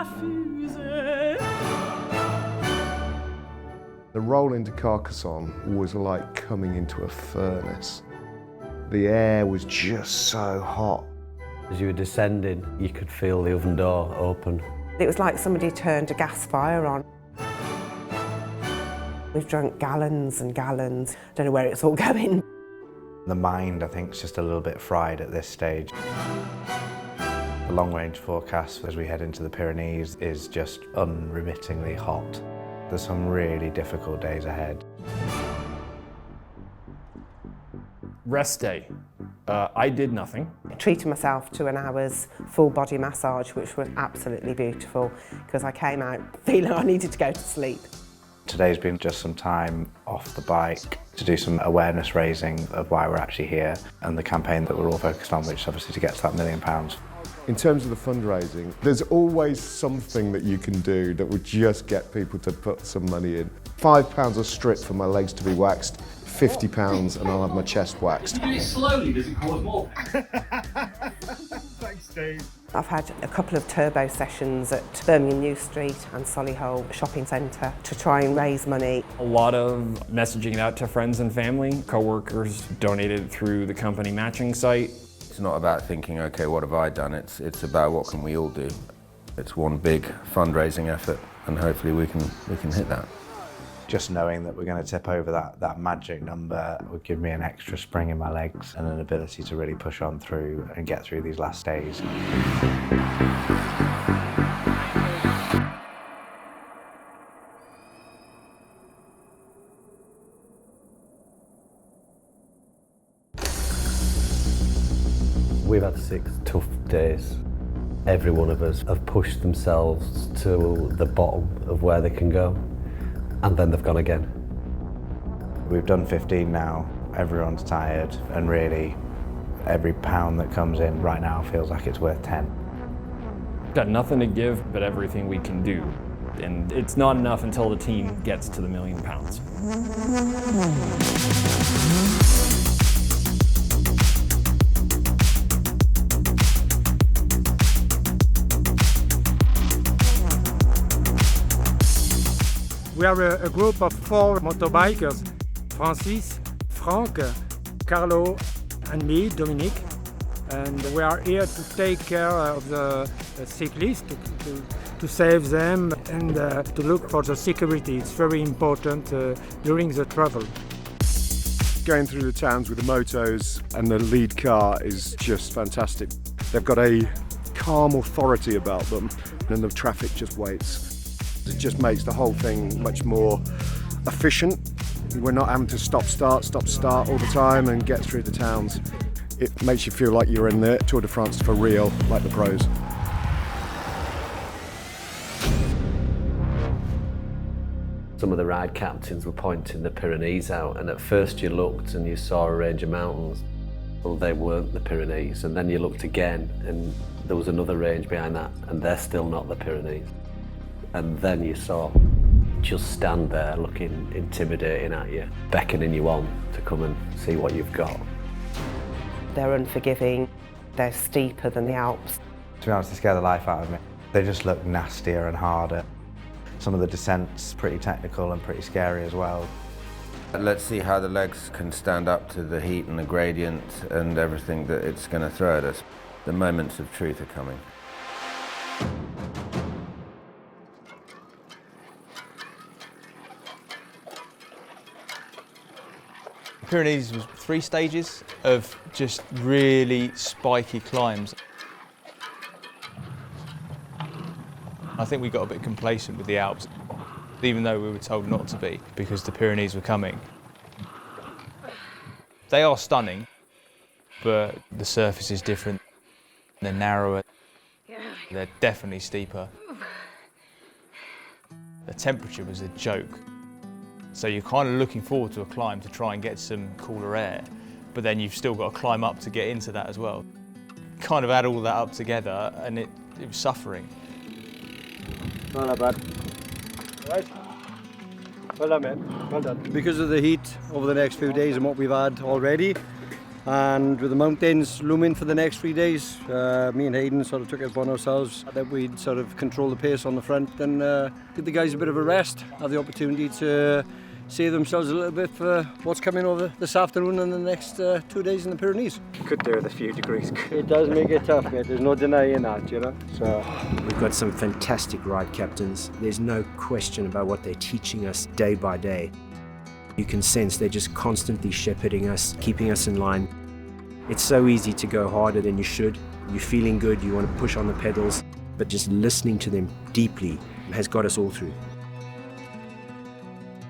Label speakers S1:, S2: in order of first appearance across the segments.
S1: la fusée.
S2: The roll into Carcassonne was like coming into a furnace. The air was just so hot.
S3: As you were descending, you could feel the oven door open.
S4: It was like somebody turned a gas fire on. We've drunk gallons and gallons. Don't know where it's all going.
S5: The mind, I think, is just a little bit fried at this stage. The long-range forecast as we head into the Pyrenees is just unremittingly hot. There's some really difficult days ahead.
S6: Rest day. I did nothing.
S4: I treated myself to an hour's full body massage, which was absolutely beautiful, because I came out feeling I needed to go to sleep.
S5: Today's been just some time off the bike to do some awareness raising of why we're actually here and the campaign that we're all focused on, which is obviously to get to that £1 million.
S2: In terms of the fundraising, there's always something that you can do that would just get people to put some money in. £5 a strip for my legs to be waxed, £50 and I'll have my chest waxed.
S1: If you do it slowly, does it cause more?
S7: Thanks, Steve.
S4: I've had a couple of turbo sessions at Birmingham New Street and Solihull Shopping Centre to try and raise money.
S6: A lot of messaging out to friends and family. Co-workers donated through the company matching site.
S8: It's not about thinking, okay, what have I done? It's about what can we all do. It's one big fundraising effort, and hopefully we can hit that.
S5: Just knowing that we're going to tip over that magic number would give me an extra spring in my legs and an ability to really push on through and get through these last days.
S3: We've had 6 tough days. Every one of us have pushed themselves to the bottom of where they can go, and then they've gone again.
S5: We've done 15 now, everyone's tired, and really every pound that comes in right now feels like it's worth 10.
S6: Got nothing to give but everything we can do. And it's not enough until the team gets to the £1 million.
S7: We are a group of 4 motorbikers, Francis, Frank, Carlo and me, Dominique. And we are here to take care of the cyclists, to save them and to look for the security. It's very important during the travel.
S2: Going through the towns with the motos and the lead car is just fantastic. They've got a calm authority about them and the traffic just waits. It just makes the whole thing much more efficient. We're not having to stop, start all the time and get through the towns. It makes you feel like you're in the Tour de France for real, like the pros.
S3: Some of the ride captains were pointing the Pyrenees out, and at first you looked and you saw a range of mountains. Well, they weren't the Pyrenees, and then you looked again and there was another range behind that, and they're still not the Pyrenees. And then you saw just stand there looking intimidating at you, beckoning you on to come and see what you've got.
S4: They're unforgiving, they're steeper than the Alps.
S5: To be honest, they scare the life out of me. They just look nastier and harder. Some of the descent's pretty technical and pretty scary as well.
S8: Let's see how the legs can stand up to the heat and the gradient and everything that it's going to throw at us. The moments of truth are coming.
S9: The Pyrenees was 3 stages of just really spiky climbs. I think we got a bit complacent with the Alps, even though we were told not to be, because the Pyrenees were coming. They are stunning, but the surface is different. They're narrower, they're definitely steeper. The temperature was a joke. So you're kind of looking forward to a climb to try and get some cooler air, but then you've still got to climb up to get into that as well. Kind of add all that up together and it was suffering.
S7: Not bad. Right. Well done, man. Well done.
S10: Because of the heat over the next few days and what we've had already,
S2: And with the mountains looming for the next 3 days, me and Hayden sort of took it upon ourselves that we'd sort of control the pace on the front and give the guys a bit of a rest, have the opportunity to save themselves a little bit for what's coming over this afternoon and the next 2 days in the Pyrenees.
S10: Could do with a few degrees.
S2: It does make it tough, mate. There's no denying that, you know. So
S11: we've got some fantastic ride captains. There's no question about what they're teaching us day by day. You can sense they're just constantly shepherding us, keeping us in line. It's so easy to go harder than you should. You're feeling good, you want to push on the pedals, but just listening to them deeply has got us all through.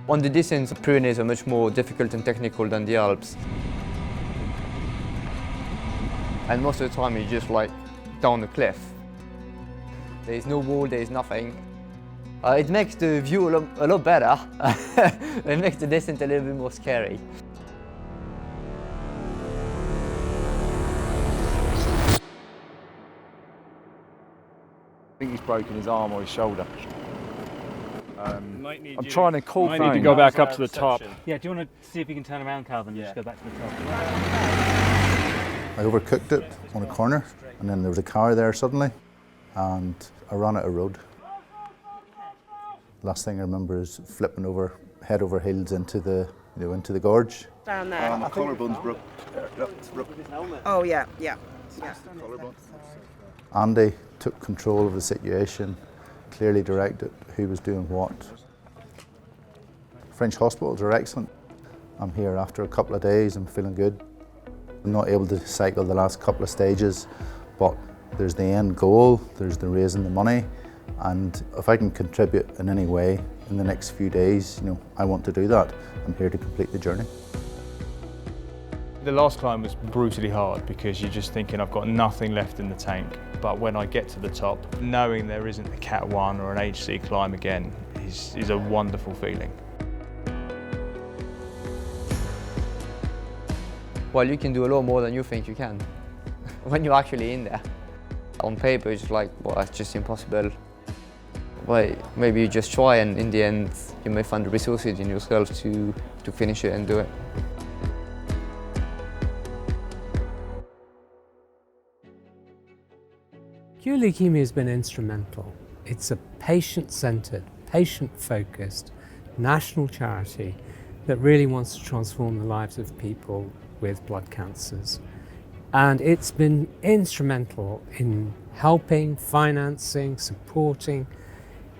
S12: On the distance, the Pyrenees are much more difficult and technical than the Alps. And most of the time you're just like down the cliff. There's no wall, there's nothing. It makes the view a lot better. It makes the descent a little bit more scary.
S10: I think he's broken his arm or his shoulder. I'm trying to call
S13: I need to go back up to the top. Yeah, do you want to see if you can turn around, Calvin? Yeah. Just go back to the top.
S14: I overcooked it on a corner, and then there was a car there suddenly, and I ran out of road. Last thing I remember is flipping over, head over heels into the, into the gorge.
S4: Down there.
S14: My collarbone's broke.
S4: Oh yeah.
S14: Andy took control of the situation, clearly directed who was doing what. French hospitals are excellent. I'm here after a couple of days, I'm feeling good. I'm not able to cycle the last couple of stages, but there's the end goal, there's the raising the money, and if I can contribute in any way in the next few days, I want to do that. I'm here to complete the journey.
S9: The last climb was brutally hard because you're just thinking I've got nothing left in the tank. But when I get to the top, knowing there isn't a Cat 1 or an HC climb again is a wonderful feeling.
S12: Well, you can do a lot more than you think you can when you're actually in there. On paper, it's like, well, that's just impossible. Well, maybe you just try, and in the end, you may find the resources in yourself to finish it and do it.
S15: Cure Leukaemia has been instrumental. It's a patient-centred, patient-focused national charity that really wants to transform the lives of people with blood cancers. And it's been instrumental in helping, financing, supporting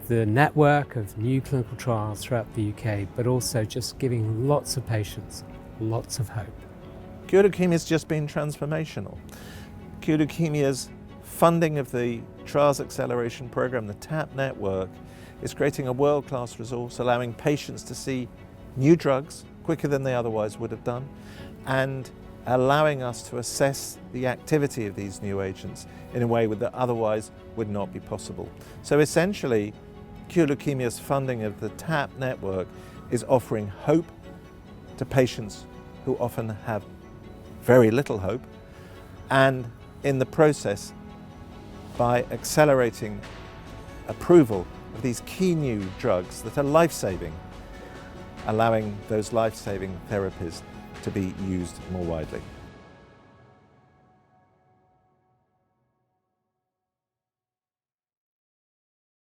S15: the network of new clinical trials throughout the UK, but also just giving lots of patients lots of hope.
S16: Cure Leukaemia has just been transformational. Cure Leukemia's funding of the Trials Acceleration Program, the TAP network, is creating a world-class resource, allowing patients to see new drugs quicker than they otherwise would have done, and allowing us to assess the activity of these new agents in a way that otherwise would not be possible. So essentially, Cure Leukemia's funding of the TAP network is offering hope to patients who often have very little hope, and in the process, by accelerating approval of these key new drugs that are life-saving, allowing those life-saving therapies to be used more widely.